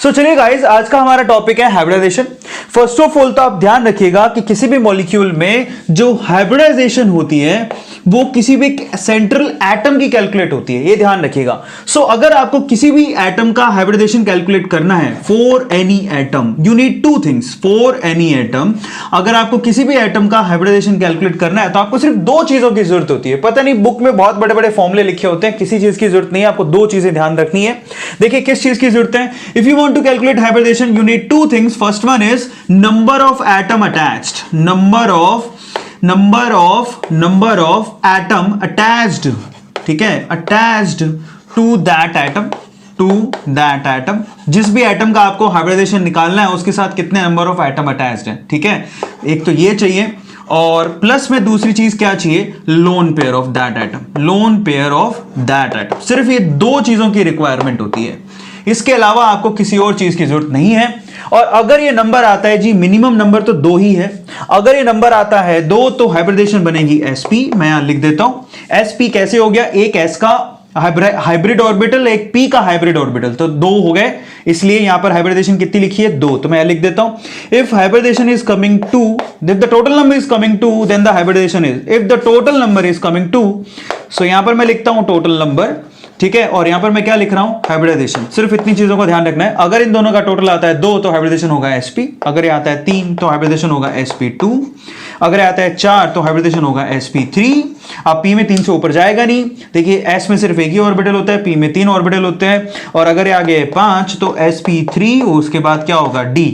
सो चलिए गाइस, आज का हमारा टॉपिक है हाइब्रिडाइजेशन। फर्स्ट ऑफ ऑल तो आप ध्यान रखिएगा कि किसी भी मॉलिक्यूल में जो हाइब्रिडाइजेशन होती है वो किसी भी सेंट्रल एटम की कैलकुलेट होती है, ये ध्यान रखिएगा। सो अगर आपको किसी भी एटम का हाइब्रिडाइजेशन कैलकुलेट करना है for any atom, you need two things for any atom. अगर आपको किसी भी एटम का हाइब्रिडाइजेशन कैलकुलेट करना है तो आपको सिर्फ दो चीजों की जरूरत होती है। पता नहीं बुक में बहुत बड़े बड़े फॉर्मूले लिखे होते हैं, किसी चीज की जरूरत नहीं है, आपको दो चीजें ध्यान रखनी है। देखिए किस चीज की जरूरत है। If you want to calculate hybridization you need two things. First one is number of atom attached, number of atom attached, ठीक है, अटैच्ड टू दैट एटम। जिस भी एटम का आपको हाइब्रिडाइजेशन निकालना है उसके साथ कितने नंबर ऑफ एटम अटैच्ड है, ठीक है। एक तो ये चाहिए और प्लस में दूसरी चीज क्या चाहिए, lone pair of that atom, lone pair of that atom. सिर्फ ये दो चीजों की रिक्वायरमेंट होती है, इसके अलावा आपको किसी और चीज की जरूरत नहीं है। और अगर ये नंबर आता है जी, मिनिमम नंबर तो दो ही है, अगर ये नंबर आता है दो तो हाइब्रिडेशन बनेगी sp। मैं यहां लिख देता हूं sp कैसे हो गया, एक s का हाइब्रिड ऑर्बिटल, एक p का हाइब्रिड ऑर्बिटल, तो दो हो गए, इसलिए यहां पर हाइब्रिडेशन कितनी लिखी है, दो। तो मैं लिख देता हूं if hybridisation is coming to, if the total number is coming to then the hybridisation is, if the total number is coming to. So यहां पर मैं लिखता हूं टोटल नंबर, ठीक है, और यहां पर मैं क्या लिख रहा हूं, हाइब्रिडाइजेशन। सिर्फ इतनी चीजों का ध्यान रखना है। अगर इन दोनों का टोटल आता है दो तो हाइब्रिडाइजेशन होगा sp, अगर ये आता है तीन तो हाइब्रिडाइजेशन होगा sp2, अगर आता है चार तो हाइब्रिडेशन होगा sp3। अब p में तीन से ऊपर जाएगा नहीं, देखिए s में सिर्फ एक ही ऑर्बिटल होता है, p में तीन ऑर्बिटल होते हैं। और अगर ये आ गया पांच तो sp3, उसके बाद क्या होगा d।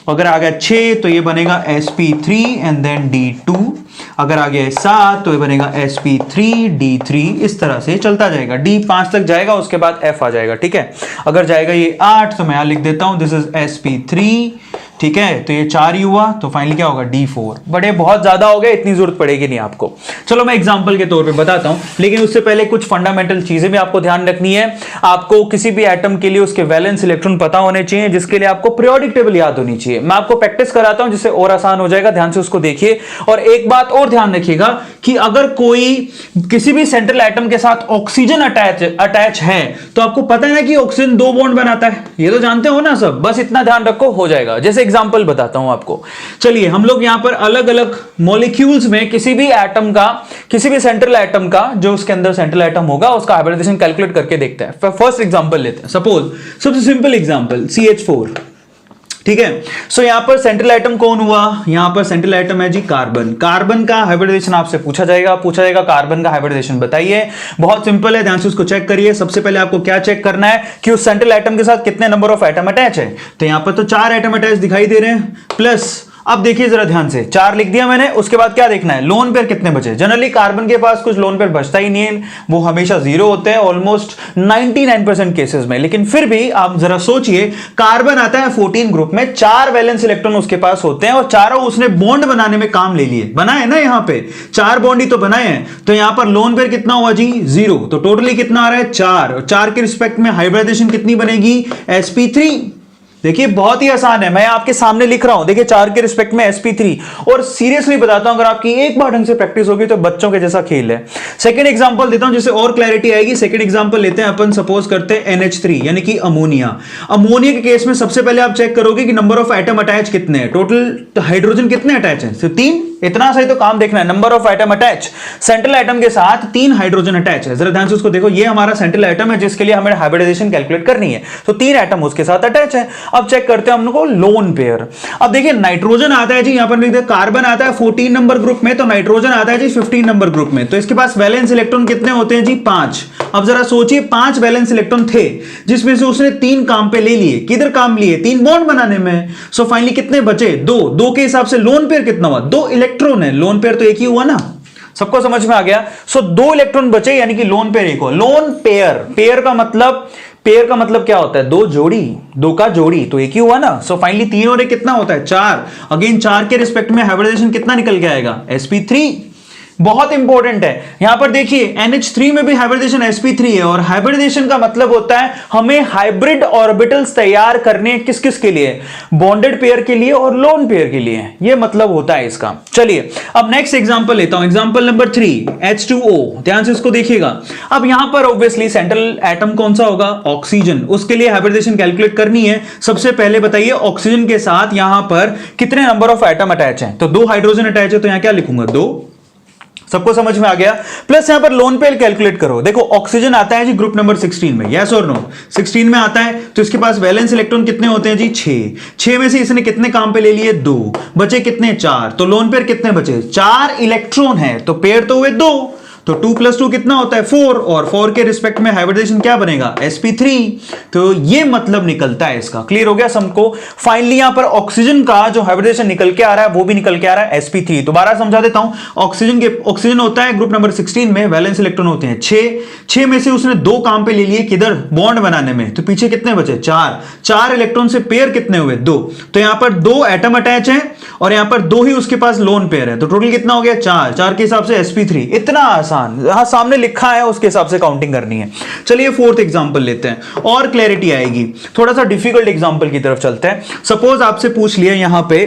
अगर आ गया 6 तो ये बनेगा sp3 एंड देन d2। अगर आ गया 7 तो ये बनेगा sp3 d3। इस तरह से चलता जाएगा, d 5 तक जाएगा, उसके बाद f आ जाएगा, ठीक है। अगर जाएगा ये 8 तो मैं यहां लिख देता हूं दिस इज sp3, ठीक है। तो ये 4 ही हुआ तो फाइनली क्या होगा, d4। बड़े बहुत ज्यादा हो गए, इतनी जरूरत पड़ेगी नहीं आपको। चलो मैं एग्जांपल के तौर पे बताता हूं, लेकिन उससे पहले कुछ फंडामेंटल चीजें भी आपको ध्यान रखनी है। आपको किसी भी एटम के लिए उसके वैलेंस इलेक्ट्रॉन पता होने चाहिए, जिसके लिए आपको पीरियोडिक टेबल याद होनी चाहिए। मैं आपको प्रैक्टिस कराता हूं जिससे और आसान हो जाएगा, ध्यान से उसको देखिए। और एक बात और ध्यान रखिएगा कि अगर कोई किसी भी सेंट्रल एटम के साथ ऑक्सीजन अटैच है तो आपको पता है ना कि ऑक्सीजन दो बॉन्ड बनाता है, ये तो जानते हो ना सब, बस इतना ध्यान रखो हो जाएगा। जैसे एग्जांपल बताता हूं आपको। चलिए हम लोग यहां पर अलग अलग मॉलिक्यूल्स में किसी भी एटम का, किसी भी सेंट्रल एटम का, जो उसके अंदर सेंट्रल एटम होगा उसका हाइब्रिडाइजेशन कैलकुलेट करके देखते हैं। फर्स्ट एग्जांपल लेते हैं, सपोज सबसे सिंपल एग्जांपल CH4, ठीक है। सो यहां पर सेंट्रल एटम कौन हुआ, यहां पर सेंट्रल एटम है जी कार्बन। कार्बन का हाइब्रिडाइजेशन आपसे पूछा जाएगा कार्बन का हाइब्रिडाइजेशन बताइए। बहुत सिंपल है, ध्यान से उसको चेक करिए। सबसे पहले आपको क्या चेक करना है कि उस सेंट्रल एटम के साथ कितने नंबर ऑफ एटम अटैच है। तो यहां पर तो 4 एटम अटैच दिखाई दे रहे हैं, प्लस अब देखिए जरा ध्यान से, 4 लिख दिया मैंने, उसके बाद क्या देखना है, लोन पेयर कितने बचे। जनरली कार्बन के पास कुछ लोन पेयर बचता ही नहीं है, वो हमेशा 0 होते हैं ऑलमोस्ट 99% केसेस में। लेकिन फिर भी आप जरा सोचिए, कार्बन आता है 14 ग्रुप में, 4 वैलेंस इलेक्ट्रॉन उसके पास होते हैं और चारों उसने बॉन्ड बनाने में काम ले लिए, बनाए ना, यहां पे 4 बॉन्ड ही तो बनाए हैं। तो यहां पर लोन पेयर कितना हुआ जी, 0। तो टोटली कितना आ रहा है, 4, और 4 के रिस्पेक्ट में हाइब्रिडाइजेशन कितनी बनेगी, sp3। देखिए बहुत ही आसान है, मैं आपके सामने लिख रहा हूं, देखिए 4 के रिस्पेक्ट में sp3। और सीरियसली बताता हूं, अगर आपकी एक बार ढंग से प्रैक्टिस होगी तो बच्चों के जैसा खेल है। सेकंड एग्जांपल देता हूं जिससे और क्लैरिटी आएगी। सेकंड एग्जांपल लेते हैं अपन, सपोज करते हैं NH3 यानी कि अमोनिया। अमोनिया के केस में सबसे पहले आप चेक करोगे कि नंबर ऑफ एटम अटैच कितने हैं, टोटल हाइड्रोजन कितने अटैच है, सिर्फ 3। इतना सही तो काम देखना है, number of atom attach, central atom के साथ 3 हाइड्रोजन अटैच है। जरा ध्यान से उसको देखो, ये हमारा सेंट्रल एटम है जिसके लिए हमें हाइब्रिडाइजेशन कैलकुलेट करनी है, तो 3 एटम उसके साथ अटैच है। अब चेक करते हैं हम लोग को लोन पेयर। अब देखिए नाइट्रोजन आता है जी, यहां पर लिख दे, कार्बन आता है 14 नंबर ग्रुप में, तो नाइट्रोजन आता है जी 15 नंबर ग्रुप में। तो इसके पास वैलेंस इलेक्ट्रॉन कितने होते हैं जी, 5। अब जरा सोचिए, 5 वैलेंस इलेक्ट्रॉन थे जिसमें से उसने 3 काम पे ले लिए। किधर काम लिए, 3 बॉन्ड बनाने में। सो फाइनली कितने बचे, 2 के हिसाब से लोन पेयर कितना हुआ, 2 इलेक्ट्रॉन है, लोन पेयर तो एक ही हुआ ना, सबको समझ में आ गया। सो 2 इलेक्ट्रॉन बचे यानी कि लोन पेयर एक हो। लोन पेयर, पेयर का मतलब क्या होता है, 2 जोड़ी, 2 का जोड़ी, तो एक ही हुआ ना। सो फाइनली 3 और 1 कितना होता है, 4। अगेन 4 के रिस्पेक्ट में हाइब्रिडाइजेशन कितना निकल के आएगा, sp3। बहुत इंपॉर्टेंट है। यहां पर देखिए NH3 में भी हाइब्रिडेशन sp3 है, और हाइब्रिडेशन का मतलब होता है हमें हाइब्रिड ऑर्बिटल्स तैयार करने किस किस के लिए, बॉन्डेड पेयर के लिए और लोन पेयर के लिए, यह मतलब होता है इसका। चलिए अब नेक्स्ट एग्जांपल लेता हूं, एग्जांपल नंबर 3 H2O, ध्यान से इसको देखिएगा। अब यहां पर ऑब्वियसली सेंट्रल एटम कौन सा होगा, ऑक्सीजन, उसके लिए हाइब्रिडेशन कैलकुलेट करनी है। सबसे पहले बताइए ऑक्सीजन के साथ यहां पर कितने नंबर ऑफ एटम अटैच हैं, तो 2 हाइड्रोजन अटैच है, तो यहां क्या लिखूंगा 2, सबको समझ में आ गया। प्लस यहां पर लोन पेयर कैलकुलेट करो, देखो ऑक्सीजन आता है जी ग्रुप नंबर 16 में, यस और नो, 16 में आता है, तो इसके पास वैलेंस इलेक्ट्रॉन कितने होते हैं जी 6 में से इसने कितने काम पे ले लिए 2, बचे कितने 4, तो लोन पेयर कितने बचे 4 इलेक्ट्रॉन है, तो पेयर तो हुए 2, तो 2 + 2 कितना होता है 4, और 4 के रिस्पेक्ट में हाइब्रिडेशन क्या बनेगा sp3, तो ये मतलब निकलता है इसका। क्लियर हो गया सबको। फाइनली यहां पर ऑक्सीजन का जो हाइब्रिडेशन निकल के आ रहा है वो भी निकल के आ रहा है sp3। दोबारा समझा देता हूं, ऑक्सीजन होता है ग्रुप नंबर 16 में, वैलेंस इलेक्ट्रॉन होते हैं 6 में से उसने 2 काम पे ले लिए, किधर बॉन्ड बनाने में, तो पीछे कितने बचे 4 इलेक्ट्रॉन से पेयर कितने हुए 2, तो यहां पर 2 एटम अटैच हैं और यहां पर 2 ही उसके पास लोन पेयर है, तो टोटल कितना हो गया 4 के हिसाब से sp3। इतना आसान, यहां सामने लिखा है उसके हिसाब से काउंटिंग करनी है। चलिए 4th एग्जांपल लेते हैं और क्लैरिटी आएगी। थोड़ा सा डिफिकल्ट एग्जांपल की तरफ चलते हैं। सपोज आपसे पूछ लिया यहां पे,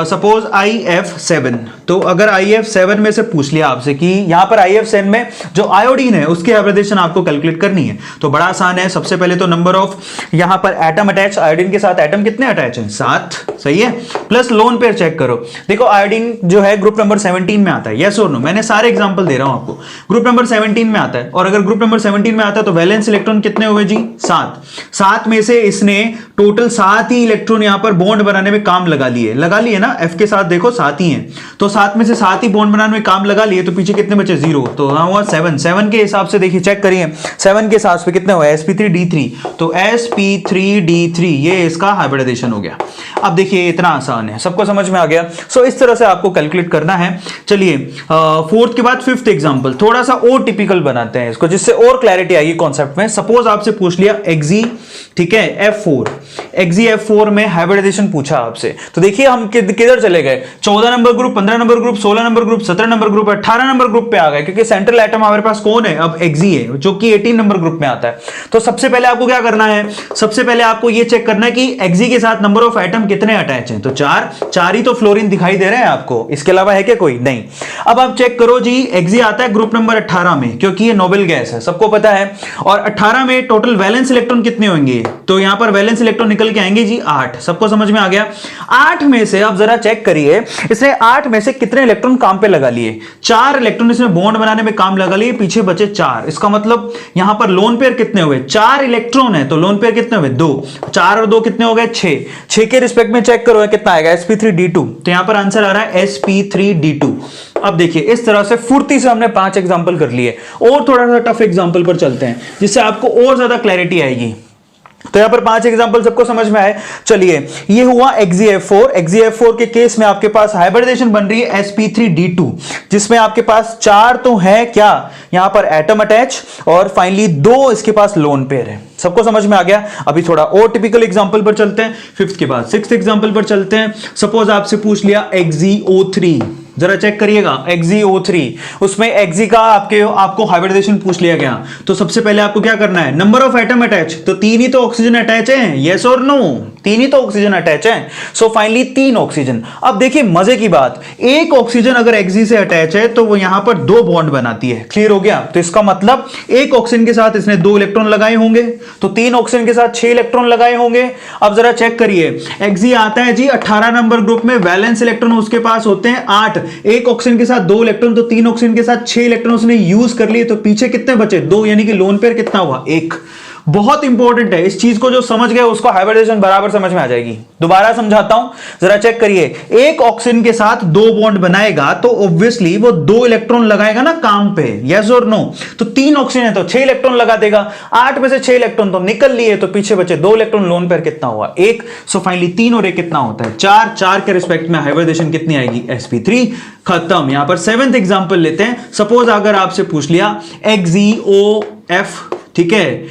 सपोज IF7, तो अगर IF7 में से पूछ लिया आपसे कि यहां पर IF7 में जो आयोडीन है उसकी हाइब्रिडेशन आपको कैलकुलेट करनी है, तो बड़ा आसान है। सबसे पहले तो नंबर ऑफ यहां पर एटम अटैच, आयोडीन के साथ एटम कितने अटैच हैं 7, सही है, प्लस लोन पेयर चेक करो। देखो आयोडीन जो है ग्रुप नंबर 17 में आता है, यस और नो, मैंने सारे एग्जांपल दे रहा हूं आपको, ग्रुप नंबर 17 में आता है, और अगर ग्रुप नंबर 17 में आता है तो वैलेंस इलेक्ट्रॉन कितने हुए जी 7 में से इसने टोटल 7 ही इलेक्ट्रॉन यहां पर बॉन्ड बनाने में काम लगा लिए ना, F के साथ देखो 7 ही हैं, तो 7 में से 7 ही बॉन्ड बनाने में काम लगा लिए, तो पीछे कितने बचे 0, तो यहां हुआ 7 के हिसाब से देखिए चेक करिए 7 के हिसाब से कितने हुए sp3d3, तो sp3d3 ये इसका हाइब्रिडाइजेशन हो गया। अब देखिए इतना आसान है, सबको समझ में आ गया। सो इस तरह से आपको कैलकुलेट करना है। चलिए 4th के बाद 5th एग्जांपल थोड़ा सा और टिपिकल बनाते हैं इसको, जिससे और क्लैरिटी आएगी कॉन्सेप्ट में। सपोज आपसे पूछ लिया एक्सी, ठीक है, एक्सी F4 में हाइब्रिडाइजेशन पूछा आपसे, तो देखिए हम किधर चले गए, 14 number group, 15 number group, 16 number group, 17 number group, 18 number group पे आ गए, क्योंकि सेंट्रल एटम हमारे पास कौन है अब एक्सी है, जो कि 18 नंबर ग्रुप में आता है। तो सबसे पहले आपको क्या करना है, सबसे पहले आपको यह चेक करना है कि एक्सी के साथ नंबर ऑफ एटम कितने अटैच हैं, तो 4 ही तो फ्लोरीन दिखाई दे रहे हैं आपको, इसके अलावा है क्या कोई, नहीं। अब आप चेक करो जी, एक्सी आता है ग्रुप नंबर 18 में, क्योंकि ये नोबेल गैस है, सबको पता है, और 18 में टोटल वैलेंस इलेक्ट्रॉन कितने होंगे, तो यहां पर वैलेंस इलेक्ट्रॉन निकल के आएंगे जी 8, सबको समझ में आ गया। 8 में से अब जरा चेक करिए, इसने 8 में से कितने इलेक्ट्रॉन काम पे लगा लिए, 4 इलेक्ट्रॉन इसने बॉन्ड बनाने में काम लगा लिए, पीछे बचे 4, इसका मतलब यहां पर लोन पेयर कितने हुए, 4 इलेक्ट्रॉन है, तो लोन पेयर कितने हुए 2, 4 और 2 कितने हो गए 6 के रिस्पेक्ट में चेक करो कितना आएगा sp3d2, तो यहां पर आंसर आ रहा है sp3d2। अब देखिए इस तरह से फुर्ती से हमने 5 एग्जांपल कर लिए, और थोड़ा सा टफ एग्जांपल पर चलते हैं जिससे आपको और ज्यादा क्लैरिटी आएगी। तो यहां पर 5 एग्जांपल सबको समझ में आए। चलिए ये हुआ एक्सी F4 के केस में आपके पास हाइब्रिडाइजेशन बन रही है sp3d2, जिसमें आपके पास 4 तो है क्या यहां पर एटम अटैच, और फाइनली 2 इसके पास लोन पेयर है, सबको समझ में आ गया। अभी थोड़ा और टिपिकल एग्जांपल पर चलते हैं, 5th के बाद 6th एग्जांपल पर चलते हैं। सपोज आपसे पूछ लिया XeO3, जरा चेक करिएगा XeO3, उसमें एक्सी का आपको हाइब्रिडाइजेशन पूछ लिया गया, तो सबसे पहले आपको क्या करना है, नंबर ऑफ एटम अटैच, तो 3 ही तो ऑक्सीजन अटैच है, यस और नो, 3 ही तो ऑक्सीजन अटैच है, सो फाइनली 3 ऑक्सीजन। अब देखिए मजे की बात, एक ऑक्सीजन अगर एक्सी से अटैच है तो वो यहां पर 2 बॉन्ड बनाती है, क्लियर हो गया। तो इसका मतलब एक ऑक्सीजन के साथ इसने 2 इलेक्ट्रॉन लगाए होंगे, तो 3 ऑक्सीजन के साथ 6 इलेक्ट्रॉन लगाए होंगे। अब जरा चेक करिए, एक्सी आता है जी 18 नंबर ग्रुप में, वैलेंस इलेक्ट्रॉन उसके पास होते हैं 8, एक ऑक्सीजन के साथ 2 इलेक्ट्रॉन, तो 3 ऑक्सीजन के साथ 6 इलेक्ट्रॉन उसने यूज कर लिए, तो पीछे कितने बचे 2, यानी कि लोन पेयर कितना हुआ 1। बहुत इंपॉर्टेंट है, इस चीज को जो समझ गए उसको हाइब्रिडाइजेशन बराबर समझ में आ जाएगी। दोबारा समझाता हूं, जरा चेक करिए, एक ऑक्सीजन के साथ 2 बॉन्ड बनाएगा तो ऑब्वियसली वो 2 इलेक्ट्रॉन लगाएगा ना काम पे, यस और नो, तो 3 ऑक्सीजन है तो 6 इलेक्ट्रॉन लगा देगा, 8 में से 6 इलेक्ट्रॉन तो निकल लिए, तो पीछे बचे 2 इलेक्ट्रॉन, लोन पेयर कितना हुआ 1। सो फाइनली 3 और 1 कितना होता है 4 के रिस्पेक्ट में हाइब्रिडाइजेशन कितनी आएगी sp3, खत्म। यहां पर 7th एग्जांपल लेते हैं। सपोज अगर आपसे पूछ लिया XeOF, ठीक है,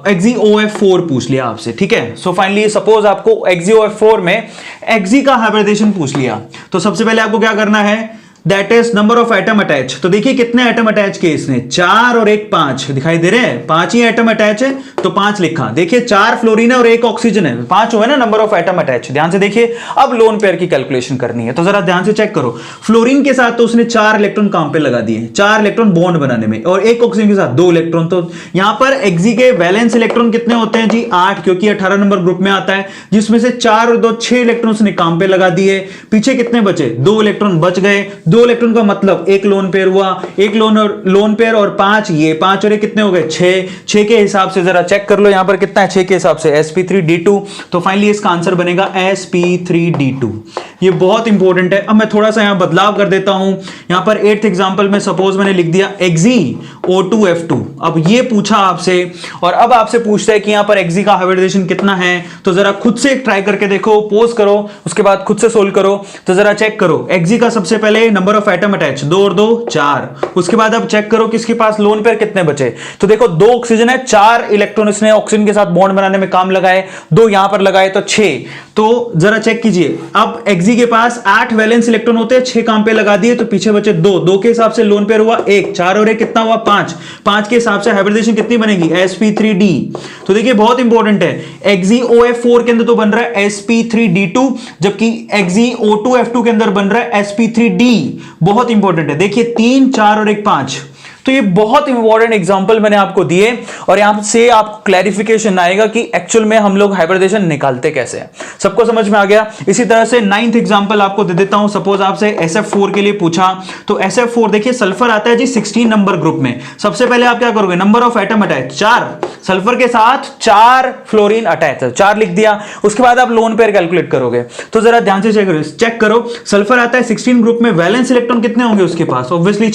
XeOF4 पूछ लिया आपसे, ठीक है। सो फाइनली सपोज आपको XeOF4 में एक्सी का हाइब्रिडाइजेशन पूछ लिया, तो सबसे पहले आपको क्या करना है, that is number of atom attach. तो देखिए कितने एटम अटैच किए इसने, 4 और 1 5 दिखाई दे रहे हैं, 5 ही एटम अटैच है तो 5 लिखा। देखिए 4 फ्लोरीन है और 1 ऑक्सीजन है, 5 हुए ना नंबर ऑफ एटम अटैच। ध्यान से देखिए, अब लोन पेयर की कैलकुलेशन करनी है तो जरा ध्यान से चेक करो। फ्लोरीन के साथ तो उसने 4 इलेक्ट्रॉन काम पे लगा दिए, 4 इलेक्ट्रॉन बॉन्ड बनाने में, और 1 ऑक्सीजन के साथ 2 इलेक्ट्रॉन। तो यहां पर एक्सी के वैलेंस इलेक्ट्रॉन कितने होते हैं जी, 8, क्योंकि 18 नंबर ग्रुप में आता है, जिसमें से 4 और 2 6 इलेक्ट्रॉन उसने काम पे लगा दिए। पीछे कितने बचे, 2 इलेक्ट्रॉन बच गए। 2 इलेक्ट्रॉन का मतलब एक लोन पेयर हुआ, एक लोन पेयर और 5, ये 5 और ये कितने हो गए, 6 के हिसाब से जरा चेक कर लो यहां पर कितना है, 6 के हिसाब से sp3d2। तो फाइनली इसका आंसर बनेगा sp3d2। ये बहुत इंपॉर्टेंट है। अब मैं थोड़ा सा यहां बदलाव कर देता हूं, यहां पर 8th एग्जांपल में सपोज मैंने लिख दिया XeO2F2। अब ये पूछा आपसे, और अब आपसे पूछता है कि यहां पर Xe का हाइब्रिडाइजेशन कितना है, तो जरा खुद से ट्राई करके देखो, पोज करो, उसके बाद खुद से सोल्व करो। तो जरा चेक करो, Xe का सबसे पहले नंबर ऑफ एटम अटैच 2 और 2 4। उसके बाद अब चेक करो किसके पास लोन पेयर कितने बचे। तो देखो 2 ऑक्सीजन है, 4 इलेक्ट्रॉन इसने ऑक्सीजन के साथ बॉन्ड बनाने में काम लगाए, 2 यहां पर लगाए तो 6। तो जरा चेक कीजिए, अब Xe के पास 8 वैलेंस इलेक्ट्रॉन होते हैं, 6 काम पे लगा दिए तो पीछे बचे 2 के हिसाब से लोन पेयर हुआ 1, 4 और 1 कितना हुआ 5 के हिसाब से हाइब्रिडाइजेशन कितनी बनेगी, sp3d। तो देखिए बहुत इंपॉर्टेंट है, XeOF4 के अंदर तो बन रहा है sp3d2, जबकि XeO2F2 के अंदर बन रहा है sp3d। बहुत इंपॉर्टेंट है, देखिए 3 4 और 1 5। तो ये बहुत इंपॉर्टेंट एग्जांपल मैंने आपको दिए, और यहां से आपको क्लैरिफिकेशन आएगा कि एक्चुअल में हम लोग हाइब्रिडाइजेशन निकालते कैसे हैं। सबको समझ में आ गया। इसी तरह से 9th एग्जांपल आपको दे देता हूं। सपोज आपसे SF4 के लिए पूछा, तो SF4 देखिए सल्फर आता है जी 16 नंबर ग्रुप में। सबसे पहले आप क्या करोगे, number of atom attach 4, sulphur के साथ 4 फ्लोरीन अटैच है, 4 लिख दिया। उसके बाद आप लोन पेयर कैलकुलेट करोगे। तो जरा ध्यान से चेक करो, सल्फर आता है 16 ग्रुप में, वैलेंस इलेक्ट्रॉन कितने होंगे उसके पास, ऑब्वियसली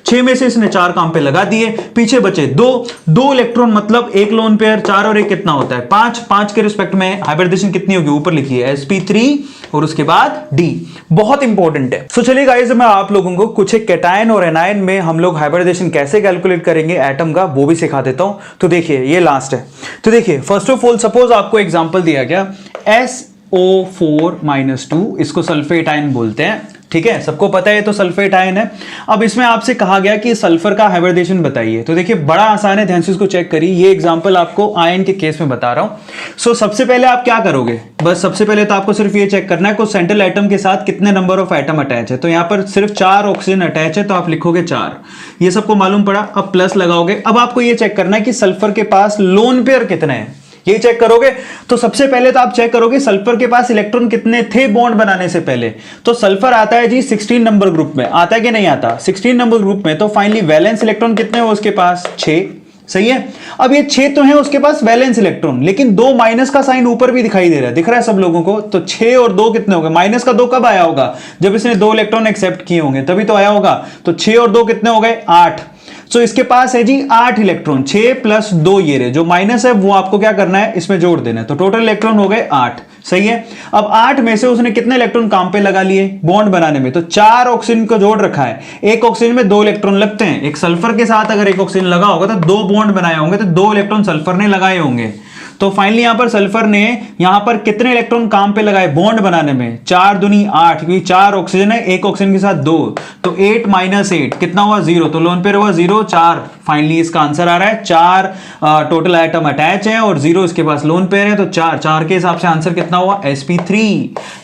6 में से इसने 4 काम पे लगा दिए, पीछे बचे 2 इलेक्ट्रॉन, मतलब एक लोन पेयर, 4 और 1 कितना होता है 5 के रिस्पेक्ट में हाइब्रिडाइजेशन कितनी होगी, ऊपर लिखिए sp3 और उसके बाद d। बहुत इंपॉर्टेंट है। सो चलिए गाइस, मैं आप लोगों को कुछ एक कैटायन और एनायन में हम लोग हाइब्रिडाइजेशन कैसे कैलकुलेट करेंगे एटम का, वो भी सिखा देता हूं। तो देखिए ये लास्ट है। तो देखिए फर्स्ट ऑफ ऑल सपोज आपको एग्जांपल दिया गया SO4-2, इसको सल्फेट आयन बोलते हैं, ठीक है, सबको पता है तो सल्फेट आयन है। अब इसमें आपसे कहा गया कि सल्फर का हाइब्रिडाइजेशन बताइए। तो देखिए बड़ा आसान है, ध्यान से इसको चेक करिए। ये एग्जांपल आपको आयन के केस में बता रहा हूं। सो सबसे पहले आप क्या करोगे, बस सबसे पहले तो आपको सिर्फ ये चेक करना है कि सेंट्रल एटम के साथ कितने नंबर ऑफ एटम अटैच है। तो यहां पर सिर्फ 4 ऑक्सीजन अटैच है, तो आप लिखोगे 4, ये सबको मालूम पड़ा। अब प्लस लगाओगे। अब आपको ये चेक करना है कि सल्फर के पास लोन पेयर कितने हैं, ये चेक करोगे। तो सबसे पहले तो आप चेक करोगे सल्फर के पास इलेक्ट्रॉन कितने थे बॉन्ड बनाने से पहले। तो सल्फर आता है जी 16 नंबर ग्रुप में, आता है कि नहीं आता, 16 नंबर ग्रुप में। तो फाइनली वैलेंस इलेक्ट्रॉन कितने हो उसके पास, 6, सही है। अब ये 6 तो है उसके पास वैलेंस इलेक्ट्रॉन, लेकिन 2 माइनस का साइन ऊपर भी दिखाई दे रहा है, दिख रहा है सब लोगों को। तो 6 और 2 कितने हो गए, माइनस का 2 कब आया होगा, जब इसने 2 इलेक्ट्रॉन एक्सेप्ट किए होंगे, तभी तो आया होगा। तो 6 और 2 कितने हो गए, 8। सो इसके पास है जी 8 इलेक्ट्रॉन, 6 + 2 ये रहे, जो माइनस है वो आपको क्या करना है, इसमें जोड़ देना है। तो टोटल इलेक्ट्रॉन हो गए 8, सही है। अब 8 में से उसने कितने इलेक्ट्रॉन काम पे लगा लिए बॉन्ड बनाने में, तो 4 ऑक्सीजन को जोड़ रखा है। एक ऑक्सीजन में 2 इलेक्ट्रॉन लगते हैं, एक सल्फर के साथ अगर एक ऑक्सीजन लगा होगा तो 2 बॉन्ड बनाए होंगे, तो 2 इलेक्ट्रॉन सल्फर ने लगाए होंगे। तो फाइनली यहां पर सल्फर ने यहां पर कितने इलेक्ट्रॉन काम पे लगाए बॉन्ड बनाने में, 4 दूनी 8, क्योंकि 4 ऑक्सीजन है, एक ऑक्सीजन के साथ 2, तो 8 - 8 कितना हुआ 0, तो लोन पेयर हुआ 0 4। फाइनली इसका आंसर आ रहा है 4 टोटल एटम अटैच है और 0 इसके पास लोन पेयर है, तो 4 के हिसाब से आंसर कितना हुआ sp3।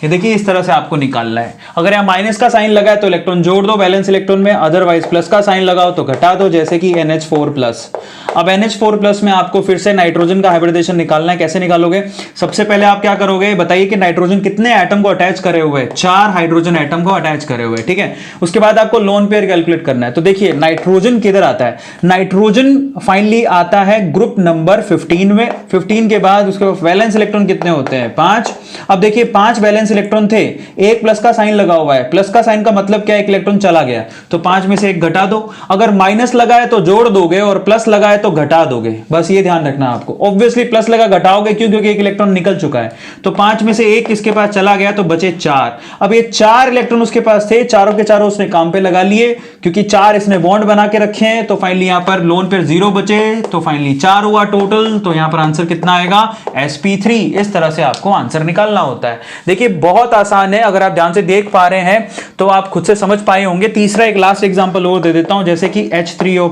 ये देखिए इस तरह से आपको निकालना है। अगर यहां माइनस का साइन लगा है तो इलेक्ट्रॉन जोड़ दो वैलेंस इलेक्ट्रॉन में, अदरवाइज प्लस का साइन लगाओ तो घटा दो, जैसे कि NH4+। अब NH4+ में आपको फिर से नाइट्रोजन का हाइब्रिडाइजेशन निकालना है। कैसे निकालोगे, सबसे पहले आप क्या करोगे, बताइए कि नाइट्रोजन कितने एटम को अटैच करे हुए, 4 हाइड्रोजन एटम को अटैच करे हुए, ठीक है। उसके बाद आपको लोन पेयर कैलकुलेट करना है। तो देखिए नाइट्रोजन किधर आता है, नाइट्रोजन फाइनली आता है ग्रुप नंबर 15 में। 15 के बाद उसके वैलेंस इलेक्ट्रॉन कितने होते हैं, 5। अब देखिए 5 वैलेंस इलेक्ट्रॉन थे, एक प्लस का साइन लगा हुआ है, प्लस का साइन का मतलब क्या है, एक इलेक्ट्रॉन चला गया, तो 5 में से 1 घटा दो। अगर माइनस लगा है तो जोड़ दोगे और प्लस लगा है तो घटा दोगे, बस ये ध्यान रखना आपको। ऑब्वियसली प्लस लगा, घटाओगे क्यों? क्योंकि एक इलेक्ट्रॉन निकल चुका है। तो 5 में से एक इसके पास चला गया तो बचे 4। अब ये 4 इलेक्ट्रॉन उसके पास थे, चारों के चारों उसने काम पे लगा लिए, क्योंकि 4 इसने बॉन्ड बना के रखे हैं। तो फाइनली यहां पर लोन पेयर 0 बचे, तो फाइनली 4 हुआ टोटल। तो यहां पर आंसर कितना आएगा? sp3। इस तरह से आपको आंसर निकालना होता है। देखिए बहुत आसान है, अगर आप ध्यान से देख पा रहे हैं तो आप खुद से समझ पाए होंगे। तीसरा एक लास्ट एग्जांपल और दे देता हूं, जैसे कि H3O+,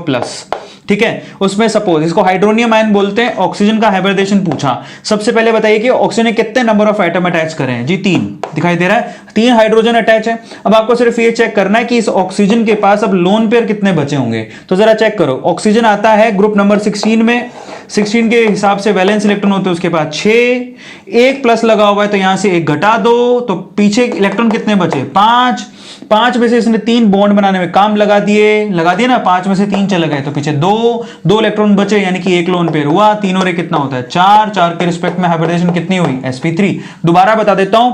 ठीक है, उसमें सपोज इसको हाइड्रोनियम आयन बोलते हैं, ऑक्सीजन का हाइब्रिडेशन पूछा। सबसे पहले बताइए कि ऑक्सीजन ने कितने नंबर ऑफ एटम अटैच करे हैं? जी 3 दिखाई दे रहा है, 3 हाइड्रोजन अटैच है। अब आपको सिर्फ ये चेक करना है कि इस ऑक्सीजन के पास अब लोन पेयर कितने बचे होंगे। तो जरा चेक करो, ऑक्सीजन आता है ग्रुप नंबर 16 में, 16 के हिसाब से वैलेंस इलेक्ट्रॉन होते हैं उसके पास 6, एक प्लस लगा हुआ है तो यहां से एक घटा दो, तो पीछे इलेक्ट्रॉन कितने बचे? 5। 5 में से इसने 3 बॉन्ड बनाने में काम लगा दिए ना, 5 में से 3 चले गए तो पीछे 2 इलेक्ट्रॉन बचे, यानी कि एक लोन पेयर हुआ। 3 और 1 कितना होता है? 4 के रिस्पेक्ट में हाइब्रिडेशन कितनी हुई? sp3। दोबारा बता देता हूं,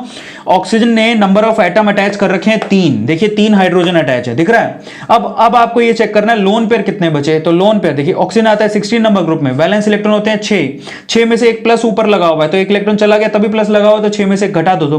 ऑक्सीजन ने नंबर ऑफ एटम अटैच कर रखे हैं 3, देखिए 3 हाइड्रोजन अटैच है, दिख रहा है। अब आपको ये चेक करना है लोन पेयर कितने बचे। तो लोन पेयर देखिए, ऑक्सीजन आता है 16 नंबर ग्रुप में, वैलेंस इलेक्ट्रॉन होते हैं 6 में से एक प्लस ऊपर लगा हुआ है तो एक इलेक्ट्रॉन चला गया, तभी प्लस लगा हुआ, तो 6 में से घटा दो तो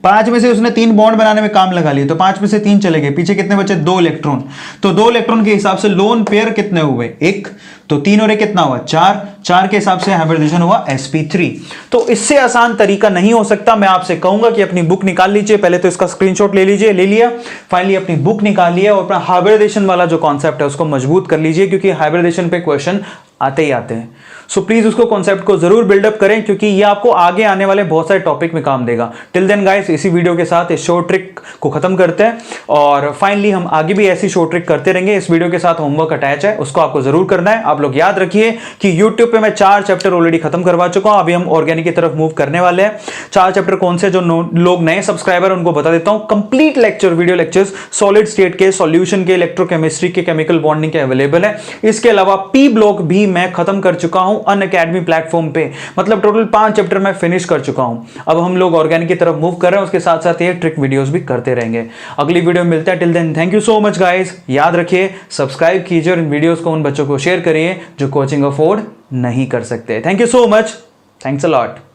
5 में से उसने 3 बॉन्ड बनाने में काम लगा लिए, तो 5 में से 3 चले गए, पीछे कितने बचे? 2 इलेक्ट्रॉन। तो 2 इलेक्ट्रॉन के हिसाब से लोन पेयर कितने हुए? 1। तो 3 और 1 कितना हुआ? 4 के हिसाब से हाइब्रिडेशन हुआ sp3। तो इससे आसान तरीका नहीं हो सकता। मैं आपसे कहूंगा कि अपनी बुक निकाल लीजिए, पहले तो इसका स्क्रीनशॉट ले लीजिए, ले लिया, फाइनली अपनी बुक निकालिए और अपना हाइब्रिडेशन वाला जो कॉन्सेप्ट है उसको मजबूत कर लीजिए, क्योंकि हाइब्रिडेशन पे क्वेश्चन आते ही आते हैं। सो प्लीज उसको कॉन्सेप्ट को जरूर बिल्डअप करें, क्योंकि ये आपको आगे आने वाले बहुत सारे टॉपिक में काम देगा। टिल देन गाइस, इसी वीडियो के साथ इस शॉर्ट ट्रिक को खत्म करते हैं और फाइनली हम आगे भी ऐसी शॉर्ट ट्रिक करते रहेंगे। इस वीडियो के साथ होमवर्क अटैच है, उसको आपको जरूर करना है। आप लोग याद रखिए कि यूट्यूब पे मैं 4 चैप्टर ऑलरेडी खत्म करवा चुका हूं, अभी हम ऑर्गेनिक की तरफ मूव करने वाले हैं। 4 चैप्टर कौन से, जो लोग नए सब्सक्राइबर उनको बता देता हूं। Complete lecture, video lectures solid state के, सॉल्यूशन के, इलेक्ट्रोकेमिस्ट्री के, केमिकल बॉन्डिंग के अवेलेबल है। इसके अलावा पी ब्लॉक भी मैं खत्म कर चुका हूं अनअकैडमी प्लेटफॉर्म पे, मतलब टोटल 5 चैप्टर मैं फिनिश कर चुका हूं। अब हम लोग ऑर्गेनिक की तरफ मूव कर रहे हैं, उसके साथ साथ ये ट्रिक वीडियोस भी करते रहेंगे। अगली वीडियो में मिलते हैं, till then thank you so much guys. याद रखिए, सब्सक्राइब कीजिए और इन वीडियोस को उन बच्चों को शेयर करिए जो कोचिंग अफोर्ड नहीं कर सकते। Thank you so much, thanks a lot.